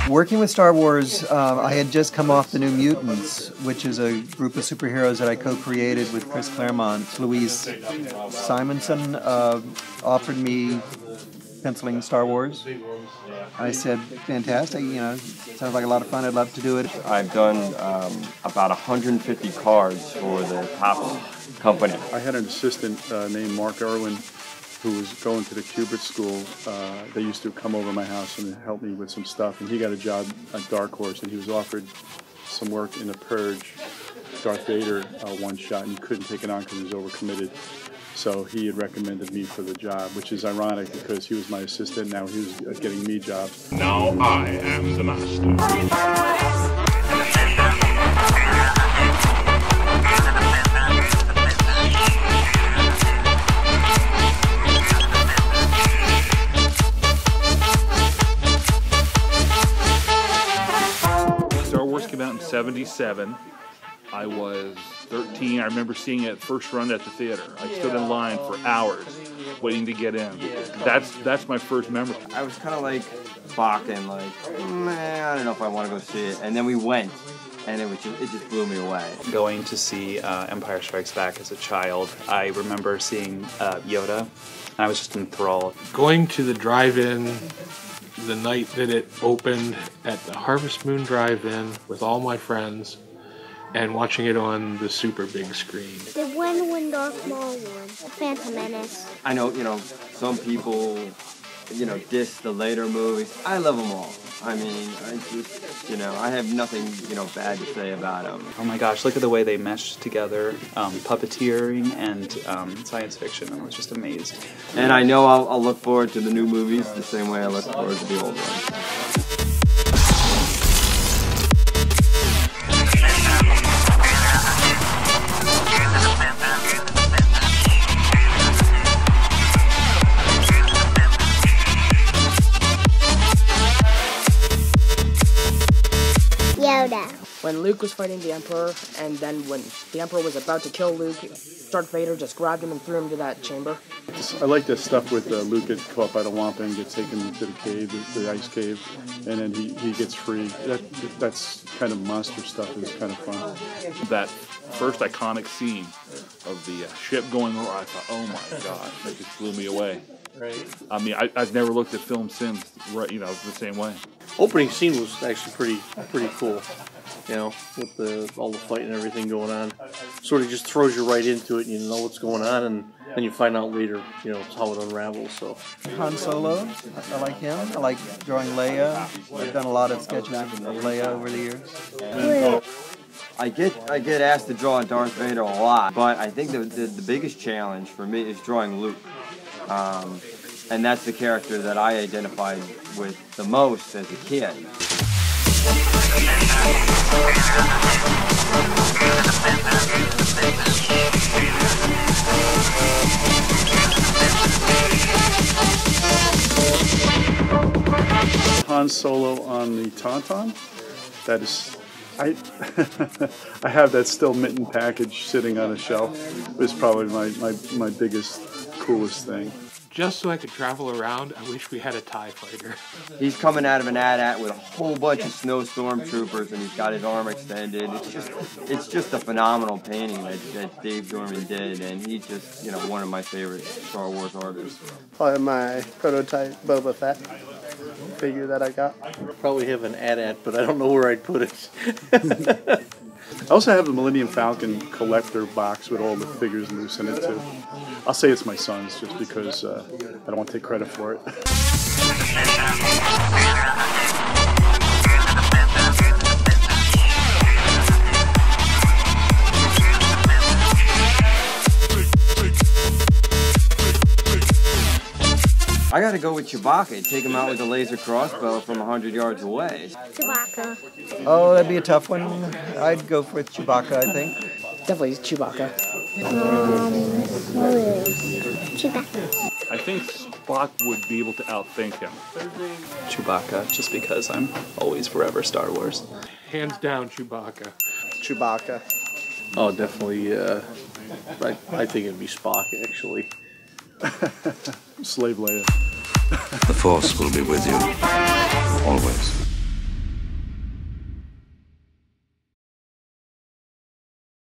Working with Star Wars, I had just come off The New Mutants, which is a group of superheroes that I co-created with Chris Claremont. Louise Simonson offered me penciling Star Wars. I said, fantastic, you know, sounds like a lot of fun, I'd love to do it. I've done about 150 cards for the Topps company. I had an assistant named Mark Irwin who was going to the Kubert School. They used to come over to my house and help me with some stuff, and he got a job at Dark Horse, and he was offered some work in The Purge, Darth Vader one-shot, and he couldn't take it on because he was overcommitted. So he had recommended me for the job, which is ironic because he was my assistant, now he was getting me jobs. Now I am the master. Star Wars came out in '77. I was 13. I remember seeing it first run at the theater. I stood in line for hours waiting to get in. That's my first memory. I was kind of like balking, like, man, I don't know if I want to go see it. And then we went, and it just blew me away. Going to see Empire Strikes Back as a child, I remember seeing Yoda, and I was just enthralled. Going to the drive-in the night that it opened at the Harvest Moon Drive-In with all my friends, and watching it on the super big screen. The one when Darth Maul won, the Phantom Menace. I know, some people, diss the later movies. I love them all. I mean, I have nothing, bad to say about them. Oh my gosh, look at the way they meshed together puppeteering and science fiction. I was just amazed. And I know I'll look forward to the new movies the same way I look forward to the old ones. Yoda. When Luke was fighting the Emperor, and then when the Emperor was about to kill Luke, Darth Vader just grabbed him and threw him to that chamber. I like this stuff with Luke gets caught by the Wampa and gets taken to the cave, the ice cave, and then he gets free. That's kind of monster stuff. It's kind of fun. That first iconic scene of the ship going over, I thought, oh my gosh, that just blew me away. Right. I mean, I've never looked at film since, right, the same way. Opening scene was actually pretty cool, with all the fight and everything going on. Sort of just throws you right into it, and you know what's going on, and then you find out later, how it unravels. So Han Solo, I like him. I like drawing Leia. I've done a lot of sketches of Leia over the years. I get asked to draw Darth Vader a lot, but I think the biggest challenge for me is drawing Luke. And that's the character that I identified with the most as a kid. Han Solo on the Tauntaun, that is, I have that still mitten package sitting on a shelf. It was probably my biggest, coolest thing. Just so I could travel around, I wish we had a TIE fighter. He's coming out of an AT-AT with a whole bunch of snowstorm troopers, and he's got his arm extended. It's just a phenomenal painting that Dave Dorman did, and he's just one of my favorite Star Wars artists. Probably my prototype Boba Fett figure that I got. Probably have an AT-AT, but I don't know where I'd put it. I also have the Millennium Falcon collector box with all the figures loose in it too. I'll say it's my son's just because I don't want to take credit for it. I gotta go with Chewbacca. Take him out with a laser crossbow from 100 yards away. Chewbacca. Oh, that'd be a tough one. I'd go with Chewbacca, I think. Definitely Chewbacca. Chewbacca. I think Spock would be able to outthink him. Chewbacca, just because I'm always forever Star Wars. Hands down, Chewbacca. Chewbacca. Oh, definitely. I think it'd be Spock, actually. Slave Leia. The Force will be with you, always.